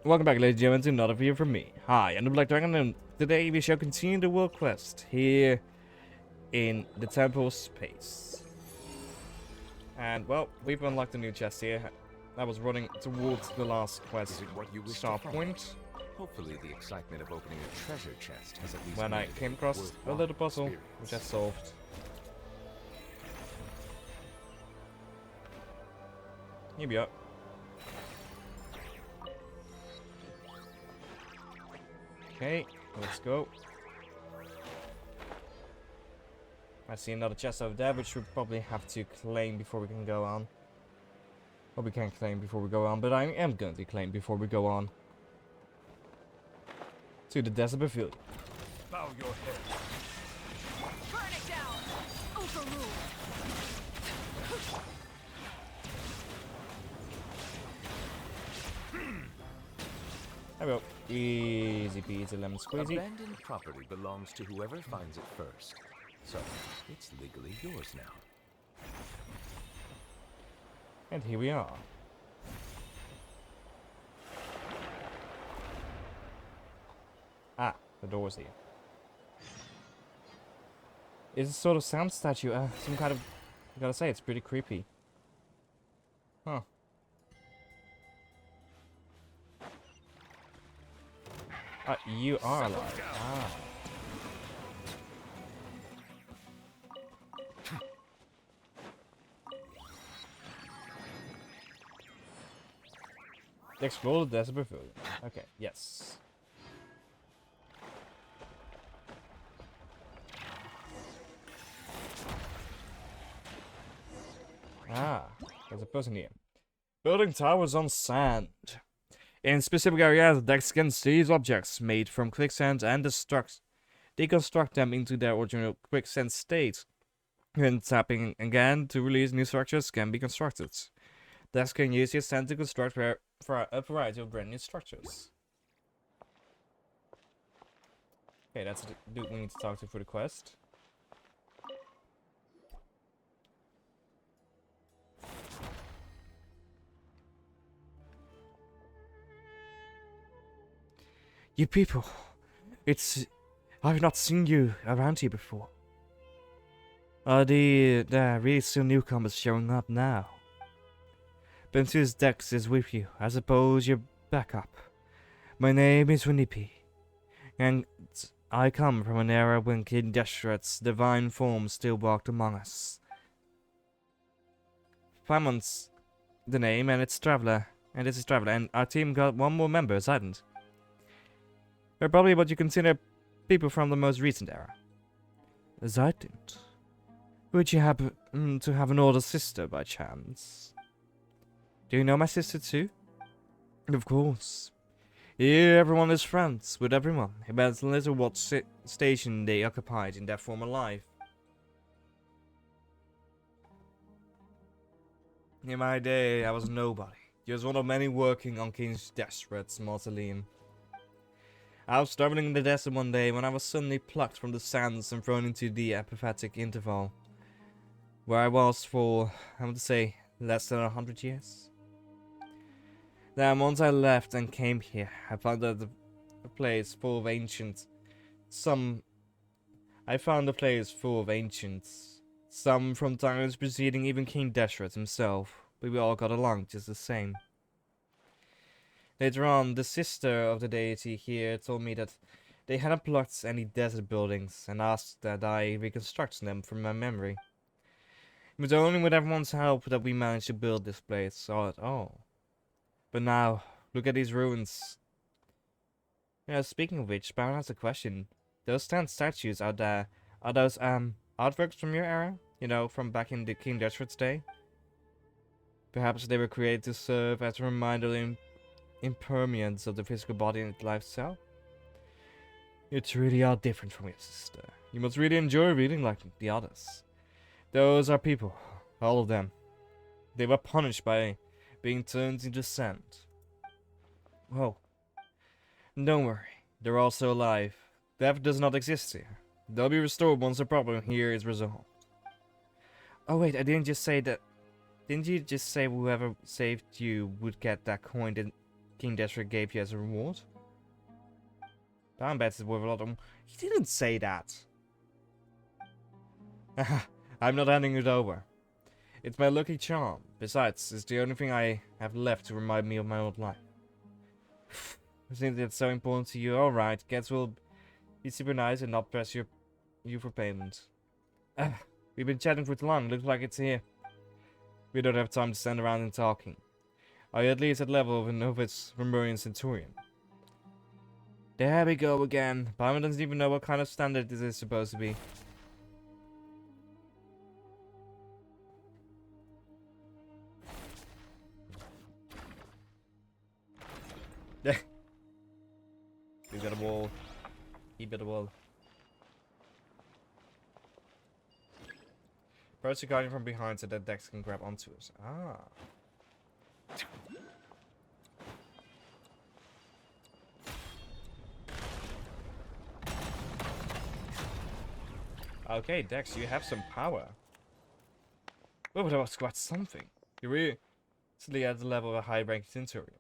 Welcome back, ladies and gentlemen, to another video from me. Hi, I'm the Black Dragon, and today we shall continue the world quest here in the temple space. And, well, we've unlocked a new chest here. I was running towards the last quest start point. Hopefully the excitement of opening a treasure chest has at least When I made it came across a worthwhile little puzzle, experience. which I solved. Here we are. Okay, let's go. I see another chest over there, which we probably have to claim before we can go on. Well, we can't claim before we go on, but I am going to claim before we go on. To the desert pavilion. Bow your head. Burn it down! Overruled! There we go. Easy peasy lemon squeezy. Abandoned property belongs to whoever finds it first. So, it's legally yours now. And here we are. Ah, the door's here. It's a sort of sound statue. Some kind of... I gotta say, it's pretty creepy. Huh. You are alive. Ah. Explore the desert pavilion. Okay, yes. Ah, there's a person here. Building towers on sand. In specific areas, decks can seize objects made from quicksand and deconstruct them into their original quicksand state. When tapping again to release new structures can be constructed. Decks can use your sand to construct a variety of brand new structures. Okay, that's the dude we need to talk to for the quest. You people, I've not seen you around here before. There really still newcomers showing up now. Bensu's Dex is with you. I suppose you're back up. My name is Winnipi, and I come from an era when King Deshret's divine form still walked among us. Famon's the name, and it's Traveler, and this is Traveler, and our team got one more member, Zident. They're probably what you consider people from the most recent era. Zident? Would you happen to have an older sister by chance? Do you know my sister too? Of course. Here everyone is friends with everyone. It matters little what station they occupied in their former life. In my day, I was nobody. Just one of many working on King Deshret's mausoleum. I was traveling in the desert one day when I was suddenly plucked from the sands and thrown into the apathetic interval, where I was for, I would say, less than 100 years. Then once I left and came here, I found that a place full of ancients. I found a place full of ancients. Some from times preceding even King Deshret himself, but we all got along just the same. Later on, the sister of the deity here told me that they hadn't plucked any desert buildings and asked that I reconstruct them from my memory. It was only with everyone's help that we managed to build this place at all. But now, look at these ruins. Yeah, speaking of which, Baron has a question. Those 10 statues out there, are those artworks from your era? You know, from back in the King Deshret's day? Perhaps they were created to serve as a reminder of the impermanence of the physical body and its lifestyle? You truly are different from your sister. You must really enjoy reading like the others. Those are people, all of them. They were punished by being turned into sand. Whoa. Don't worry, they're all still alive. Death does not exist here. They'll be restored once the problem here is resolved. Oh wait, Didn't you just say whoever saved you would get that coin King Desert gave you as a reward? Down bets is worth a lot of... He didn't say that. I'm not handing it over. It's my lucky charm. Besides, it's the only thing I have left to remind me of my old life. Since it's so important to you, alright, Gets will be super nice and not press you for payment. We've been chatting for too long, looks like it's here. We don't have time to stand around and talking. Are you at least at level of a novice Romurian Centurion? There we go again. Paimon doesn't even know what kind of standard this is supposed to be. We got a wall. He got a wall. Approach the guardian from behind so that Dex can grab onto it. Ah. Okay, Dex, you have some power. Oh, but that was quite something. You're recently at the level of a high-ranking Centurion.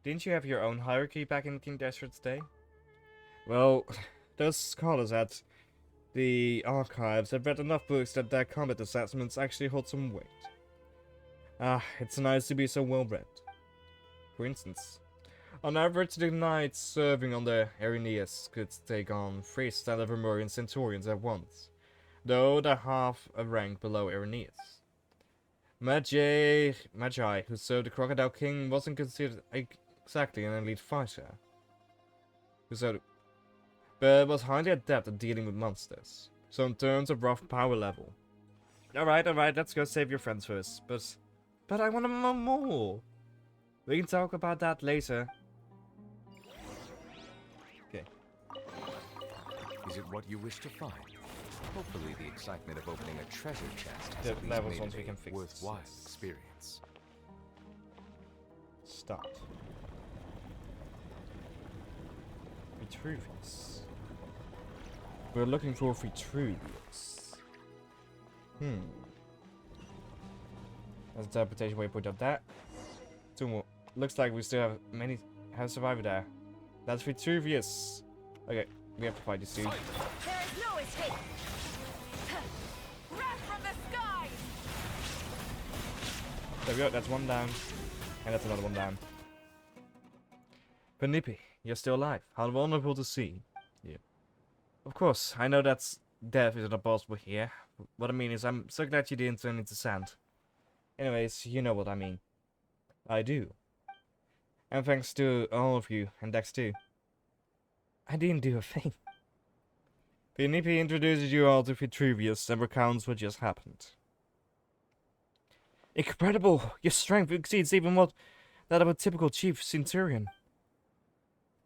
Didn't you have your own hierarchy back in King Desert's day? Well, those scholars at the archives have read enough books that their combat assessments actually hold some weight. Ah, it's nice to be so well-read. For instance, on average, the knights serving under Irenaeus could take on 3 standard Romurian centurions at once, though they're half a rank below Irenaeus. Magi, who served the Crocodile King, wasn't considered exactly an elite fighter, but was highly adept at dealing with monsters. So in terms of rough power level. Alright, let's go save your friends first. But I want to know more. We can talk about that later. Okay. Is it what you wish to find? Hopefully the excitement of opening a treasure chest has The at least levels made once it we a can fix worthwhile this. experience. Start. Vitruvius. We're looking for Vitruvius. That's the interpretation way to put up that. 2 more. Looks like we still have survived there. That's Vitruvius. Okay, we have to fight this dude. There is no escape. Wrath from the skies. There we go, that's 1 down. And that's another 1 down. Penipi, you're still alive. How wonderful to see. Yeah. Of course, I know that death is not possible here. What I mean is, I'm so glad you didn't turn into sand. Anyways, you know what I mean. I do. And thanks to all of you, and Dex too. I didn't do a thing. Penipi introduces you all to Vitruvius and recounts what just happened. Incredible! Your strength exceeds even what that of a typical chief centurion.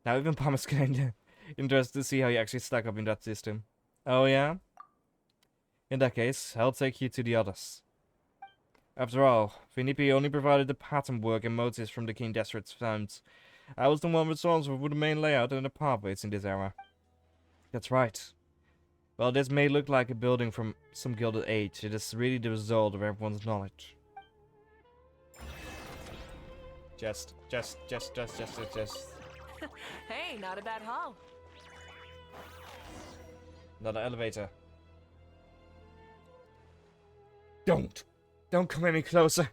Now even Palmer's getting interested to see how you actually stack up in that system. Oh yeah? In that case, I'll take you to the others. After all, Penipi only provided the pattern work and motifs from the King Desert's found. I was the one responsible for the main layout and the pathways in this era. That's right. While this may look like a building from some gilded age, it is really the result of everyone's knowledge. Just. Hey, not a bad haul. Another elevator. Don't come any closer.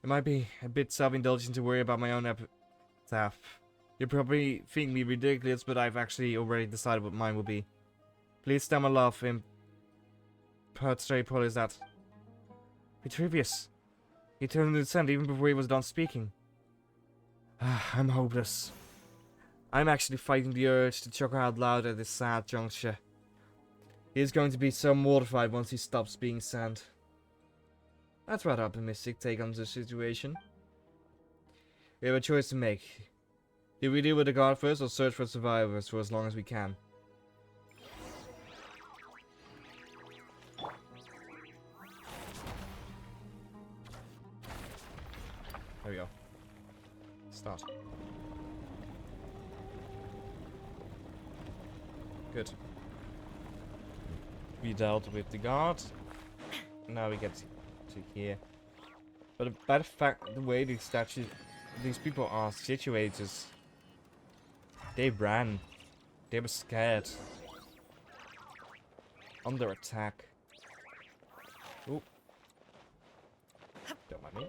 It might be a bit self-indulgent to worry about my own epitaph. You probably think me ridiculous, but I've actually already decided what mine will be. Please stand my love in is that. Vitruvius. He turned into sand even before he was done speaking. I'm hopeless. I'm actually fighting the urge to chuckle out loud at this sad juncture. He is going to be so mortified once he stops being sand. That's rather optimistic take on the situation. We have a choice to make. Do we deal with the guard first or search for survivors for as long as we can? There we go. Start. Good. We dealt with the guard. now we get to here. But by the fact, the way these people are situated, they ran. They were scared. Under attack. Ooh. Don't mind me.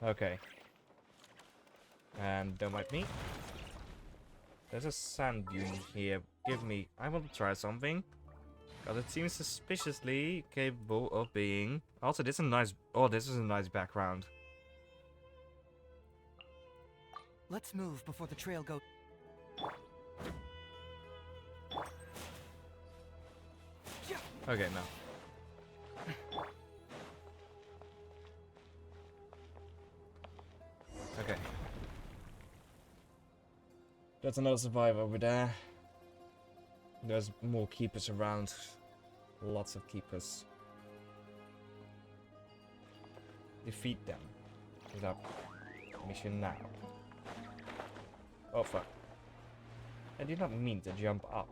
Okay. And don't mind me. There's a sand dune here. Give me. I want to try something. Because it seems suspiciously capable of being. Also, this is a nice. Oh, this is a nice background. Let's move before the trail goes. Okay, no. Okay. There's another survivor over there. There's more keepers around. Lots of keepers. Defeat them. Is our mission now. Oh fuck. I did not mean to jump up.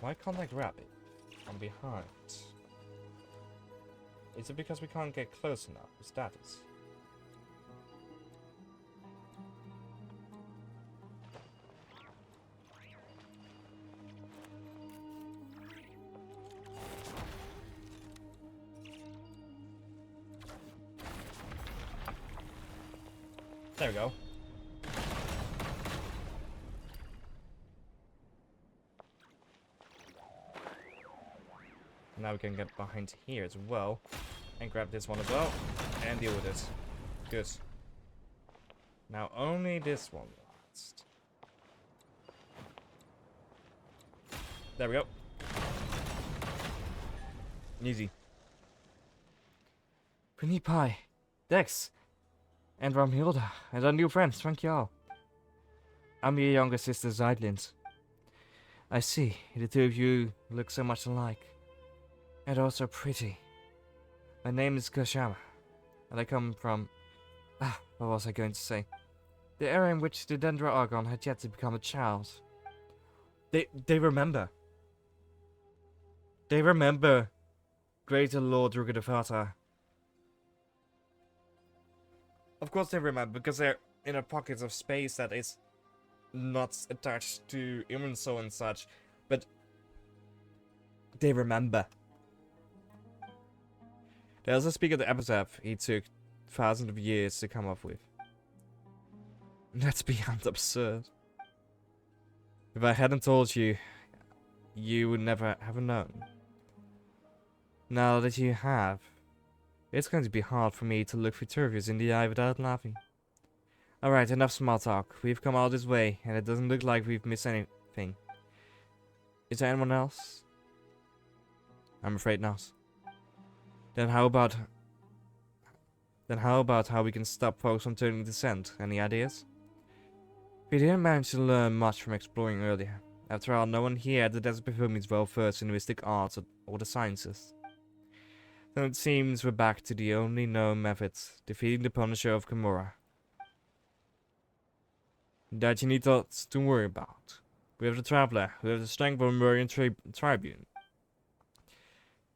Why can't I grab it from behind? Is it because we can't get close enough? Is that it? There we go. Now we can get behind here as well. And grab this one as well. And deal with it. Good. Now only this one last. There we go. Easy. Pretty Pie, Dex, and Ramhilda, and our new friends, thank you all. I'm your younger sister, Zeidlind. I see, the two of you look so much alike. And also pretty. My name is Kashama, and I come from... what was I going to say? The area in which the Dendra Argon had yet to become a child. They remember. They remember Greater Lord Rugadavata. Of course they remember, because they're in a pocket of space that is not attached to human soul and such, but they remember. There's a speak of the epitaph he took thousands of years to come up with. That's beyond absurd. If I hadn't told you, you would never have known. Now that you have, it's going to be hard for me to look Vitruvius in the eye without laughing. Alright, enough small talk. We've come all this way, and it doesn't look like we've missed anything. Is there anyone else? I'm afraid not. Then how about how we can stop folks from turning to scent? Any ideas? We didn't manage to learn much from exploring earlier. After all, no one here at the Desert Before is well versed in the mystic arts or the sciences. So it seems we're back to the only known methods, defeating the Punisher of Gamora. That you need thoughts to worry about. We have the Traveler, we have the strength of a Murian Tribune.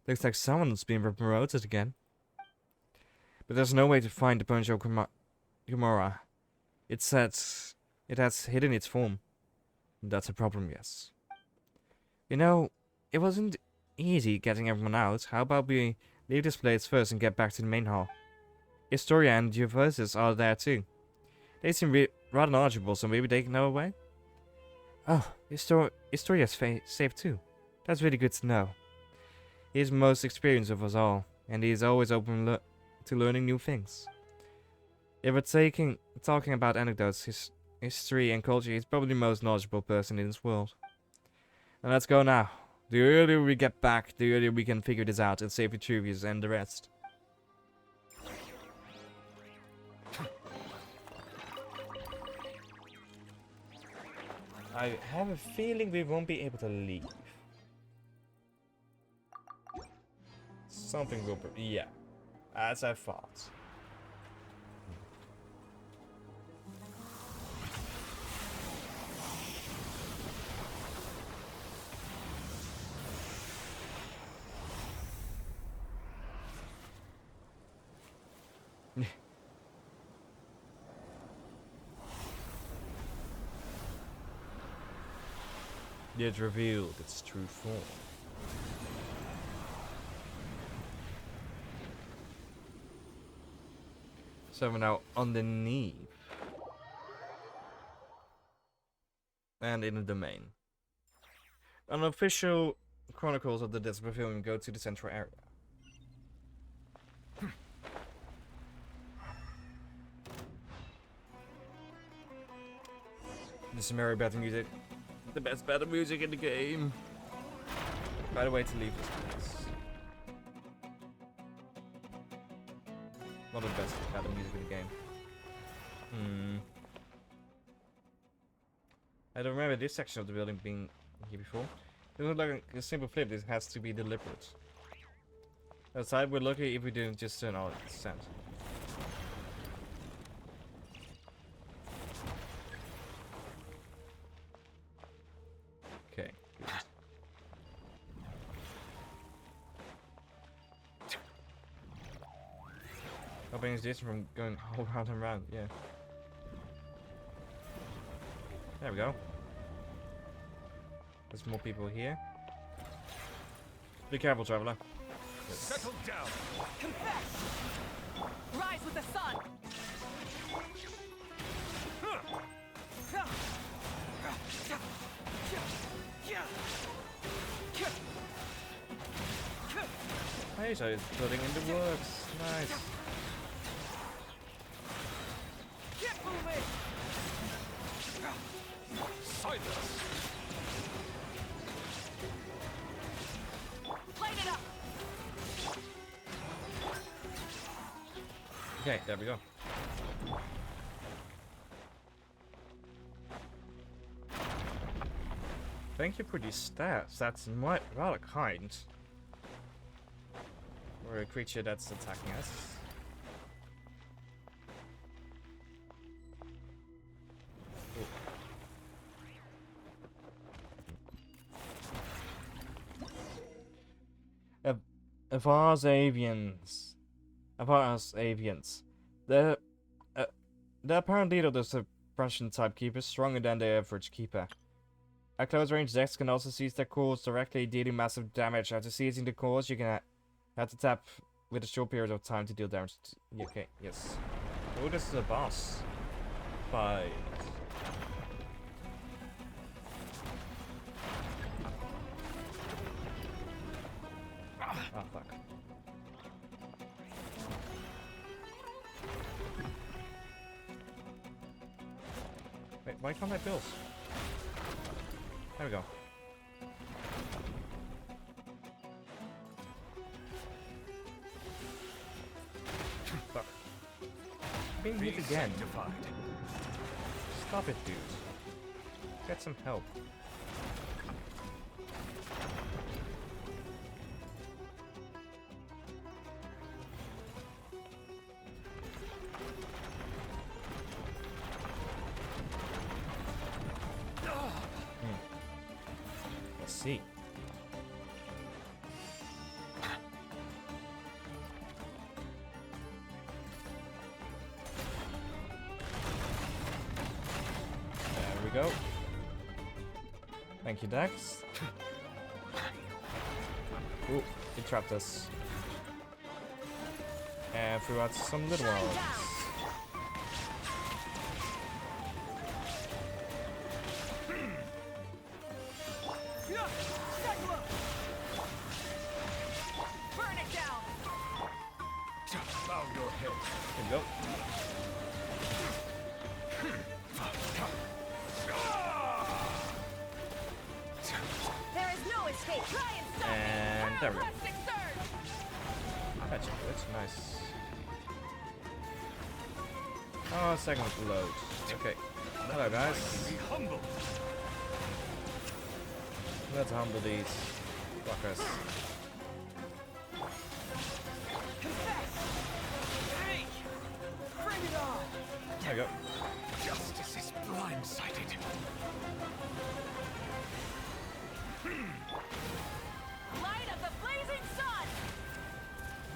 Looks like someone's been promoted again. But there's no way to find the Punisher of Gamora. It says it has hidden its form. That's a problem, yes. You know, it wasn't easy getting everyone out. How about we leave this place first and get back to the main hall? Historia and Euphrasis are there too. They seem rather knowledgeable, so maybe they can know a way? Oh, Historia's safe too. That's really good to know. He's most experienced of us all, and he is always open to learning new things. If we're talking about anecdotes, history and culture, he's probably the most knowledgeable person in this world. And let's go now. The earlier we get back, the earlier we can figure this out and save Vitruvius and the rest. I have a feeling we won't be able to leave. Something will... Yeah. As I thought. It revealed its true form. So we're now underneath. And in the domain. Unofficial chronicles of the Desert Pavilion go to the central area. This is merry battle music. The best battle music in the game. By the way, to leave this place. Not the best battle music in the game. I don't remember this section of the building being here before. It looks like a simple flip. This has to be deliberate. Outside, we're lucky if we didn't just turn all descent. Okay. Hoping it's this from going all round and round, yeah. There we go. There's more people here. Be careful, traveler. Settle down. Confess! Rise with the sun! Hey, so it's putting in the works. Nice. Get moving! Silence. Light it up! Okay, there we go. Thank you for these stats. That's rather kind. For a creature that's attacking us. Avars avians. Avars avians. The apparent leader of the suppression type keeper is stronger than the average keeper. At close range, decks can also seize their cores directly, dealing massive damage. After seizing the cores, you can have to tap with a short period of time to deal damage. Okay, yes. Oh, this is a boss fight. Ah, fuck. Wait, why can't I build? There we go. Fuck. Being hit again. Sanctified. Stop it, dude. Get some help. Let's see. There we go. Thank you, Dax. Ooh, he trapped us. And threw out some little ones. Burn it down! Bow your head. Here we go. There is no escape! Try and stop And it! there we go. Plastic surge! That's good, nice. Oh, second to load. Okay. Hello, guys. Be humble. Let's humble these fuckers. go. Justice is blindsided. Light of the blazing sun!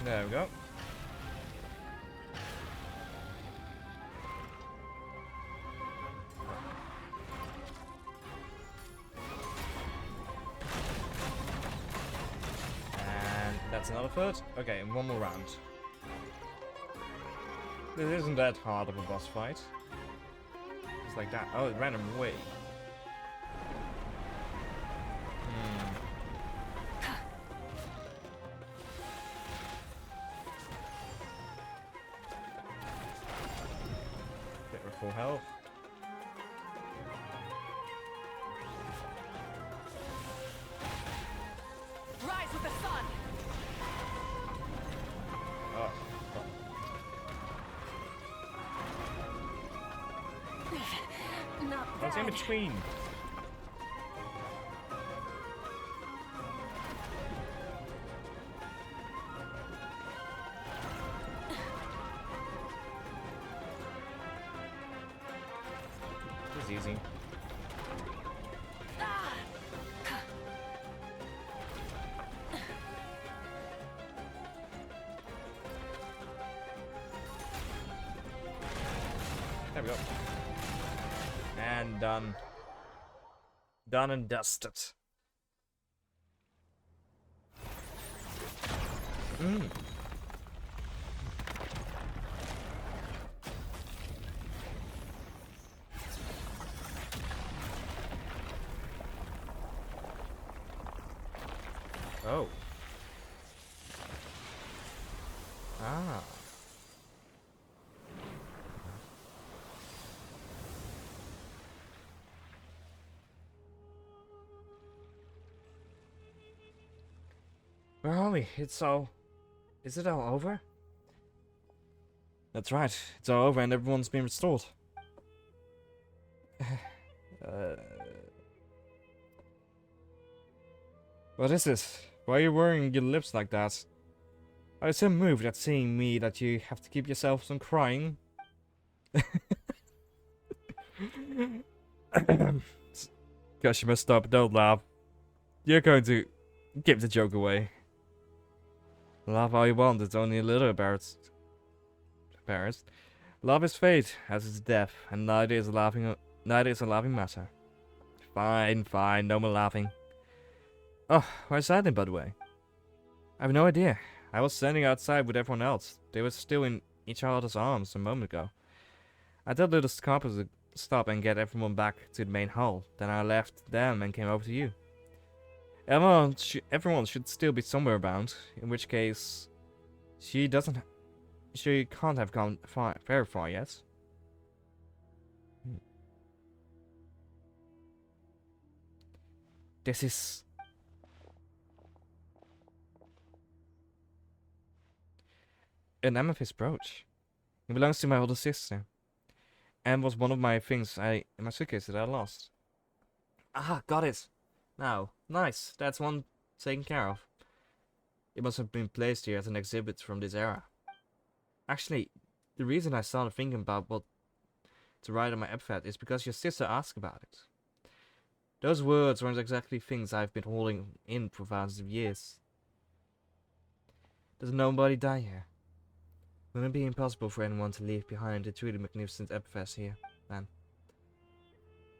There we go. And that's another third. Okay, one more round. This isn't that hard of a boss fight. It's like that. Oh, it ran away. Bit of full health. Rise with the sun! Oh, Not what's in bad. between? This is easy. There we go. And done. Done and dusted. Mm. Oh. Ah. Where are we? It's all... Is it all over? That's right. It's all over and everyone's been restored. What is this? Why are you wearing your lips like that? Are you so moved at seeing me that you have to keep yourself from crying? Gosh, you must stop. Don't laugh. You're going to give the joke away. Laugh all you want, it's only a little embarrassed. Love is fate, as is death, and neither is a laughing matter. Fine, fine, no more laughing. Oh, where's Sadly, by the way? I have no idea. I was standing outside with everyone else. They were still in each other's arms a moment ago. I told little Scarpa to stop and get everyone back to the main hall. Then I left them and came over to you. Everyone should still be somewhere around, in which case she can't have gone very far yet. This is... an amethyst brooch. It belongs to my older sister. And was one of my things in my suitcase that I lost. Ah, got it. Now, nice. That's one taken care of. It must have been placed here as an exhibit from this era. Actually, the reason I started thinking about what to write on my epitaph is because your sister asked about it. Those words weren't exactly things I've been holding in for thousands of years. Does nobody die here? Wouldn't it be impossible for anyone to leave behind a truly magnificent epitaph here, then?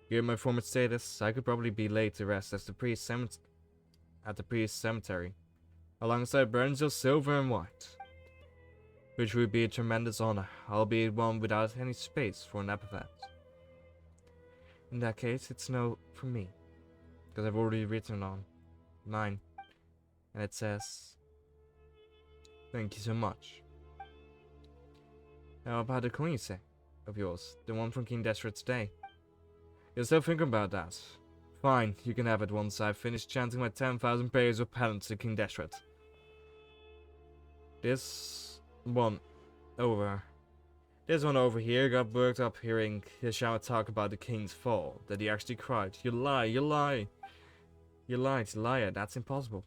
Given my former status, I could probably be laid to rest at the priest's cemetery, alongside Burnsil Silver and White, which would be a tremendous honor, albeit one without any space for an epitaph. In that case, it's no for me, because I've already written on mine, and it says, "Thank you so much." How about the coin you say of yours, the one from King Deshret's day? You're still thinking about that? Fine, you can have it once I've finished chanting my 10,000 prayers of penance to King Deshret. This one over here got worked up hearing Hishama talk about the king's fall, that he actually cried, "You lie, you lie! You lied, liar, that's impossible."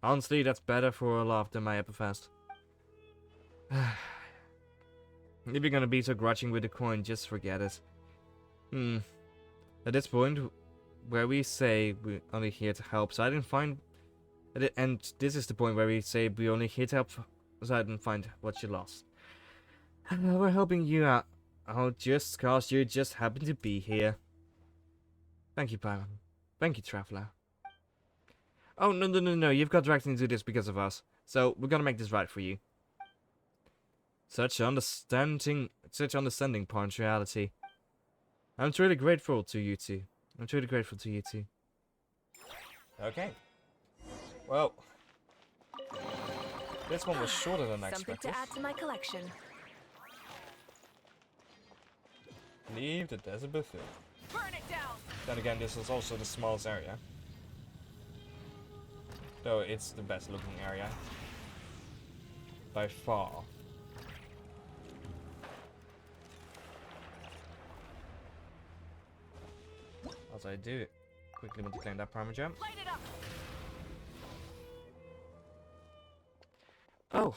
Honestly, that's better for a laugh than my epitaph. If you're gonna be so grudging with the coin, just forget it. At this point, where we say we're only here to help, so I didn't find... And this is the point where we say we're only here to help, so I didn't find what you lost. We're helping you out, just cause you just happen to be here. Thank you, Byron. Thank you, Traveler. Oh, no, you've got dragged into this because of us, so we're gonna make this right for you. Such understanding punctuality. I'm truly grateful to you two. Okay. Well, this one was shorter than Something expected. to add to my collection. Leave the desert buffet. Burn it down. Then again, this is also the smallest area. Though it's the best looking area. By far. As I do, quickly want to claim that primer gem. Light it up. Oh!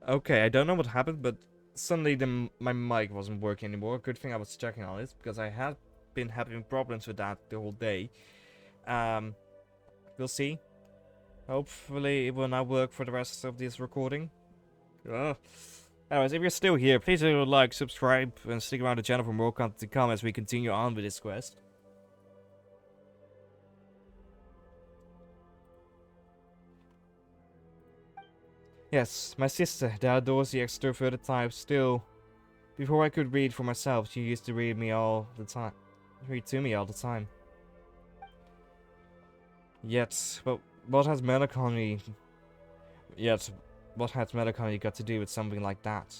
Okay, I don't know what happened, but suddenly my mic wasn't working anymore. Good thing I was checking on it, because I had been having problems with that the whole day. We'll see. Hopefully it will now work for the rest of this recording. Anyways, if you're still here, please do like, subscribe, and stick around the channel for more content to come as we continue on with this quest. Yes, my sister, the outdoorsy extroverted type, still. Before I could read for myself, she used to read me all the time. Read to me all the time. Yet, but what has melancholy... Yet, what has melancholy got to do with something like that?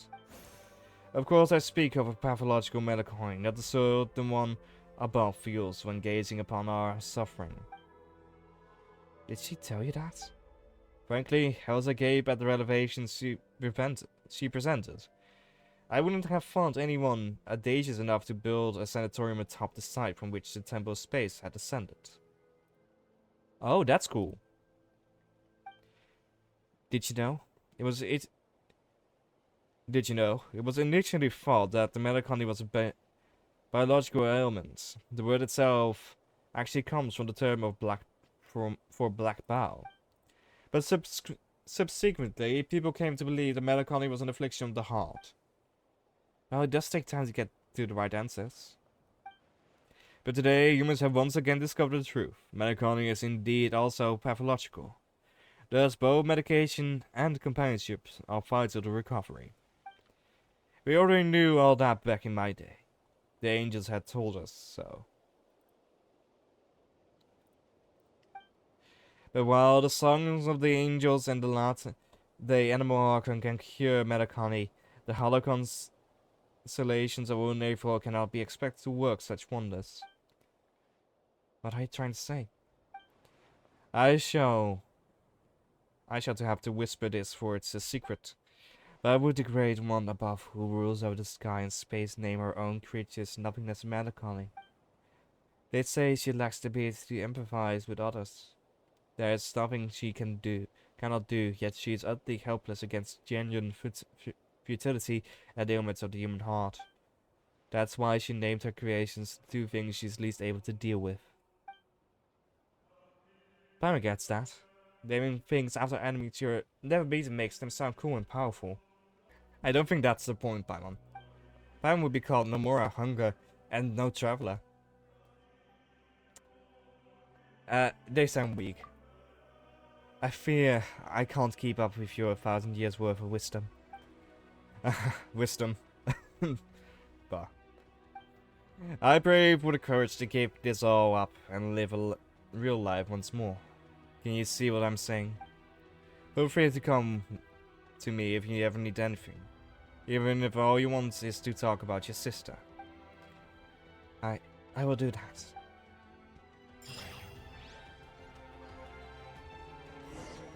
Of course, I speak of a pathological melancholy, not the sort the one above feels when gazing upon our suffering. Did she tell you that? Frankly, I was agape at the revelations she presented. I wouldn't have found anyone audacious enough to build a sanatorium atop the site from which the Temple of Space had descended. Oh, that's cool. Did you know? Did you know? It was initially thought that the melancholy was a biological ailment. The word itself actually comes from the term of for black bowel. But subsequently, people came to believe that melancholy was an affliction of the heart. Well, it does take time to get to the right answers. But today, humans have once again discovered the truth. Melancholy is indeed also pathological. Thus, both medication and companionship are vital to recovery. We already knew all that back in my day. The angels had told us so. But while the songs of the angels and the animal archon can cure melancholy, the hollow consolations of ordinary folk cannot be expected to work such wonders. What are you trying to say? I shall to have to whisper this, for it's a secret. But would the great one above, who rules over the sky and space, name her own creatures nothingness and melancholy? They say she lacks the ability to empathize with others. There is nothing she cannot do, yet she is utterly helpless against genuine futility and ailments of the human heart. That's why she named her creations the two things she's least able to deal with. Paimon gets that. Naming things after enemies you're never beaten makes them sound cool and powerful. I don't think that's the point, Paimon. Paimon would be called Nomura, Hunger, and No Traveler. They sound weak. I fear I can't keep up with your 1,000 years worth of wisdom. Wisdom. Bah. I pray for the courage to keep this all up and live real life once more. Can you see what I'm saying? Feel free to come to me if you ever need anything. Even if all you want is to talk about your sister. I will do that.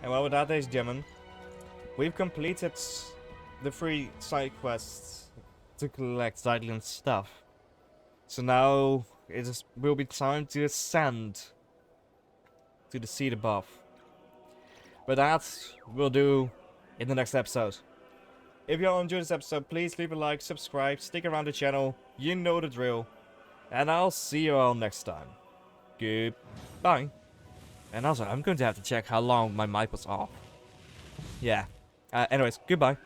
And well, with that, ladies and gentlemen, we've completed the 3 side quests to collect Zylian stuff. So now will be time to ascend to the seat above. But that we'll do in the next episode. If you all enjoyed this episode, please leave a like, subscribe, stick around the channel, you know the drill. And I'll see you all next time. Goodbye. And also, I'm going to have to check how long my mic was off. Yeah. Anyways, goodbye.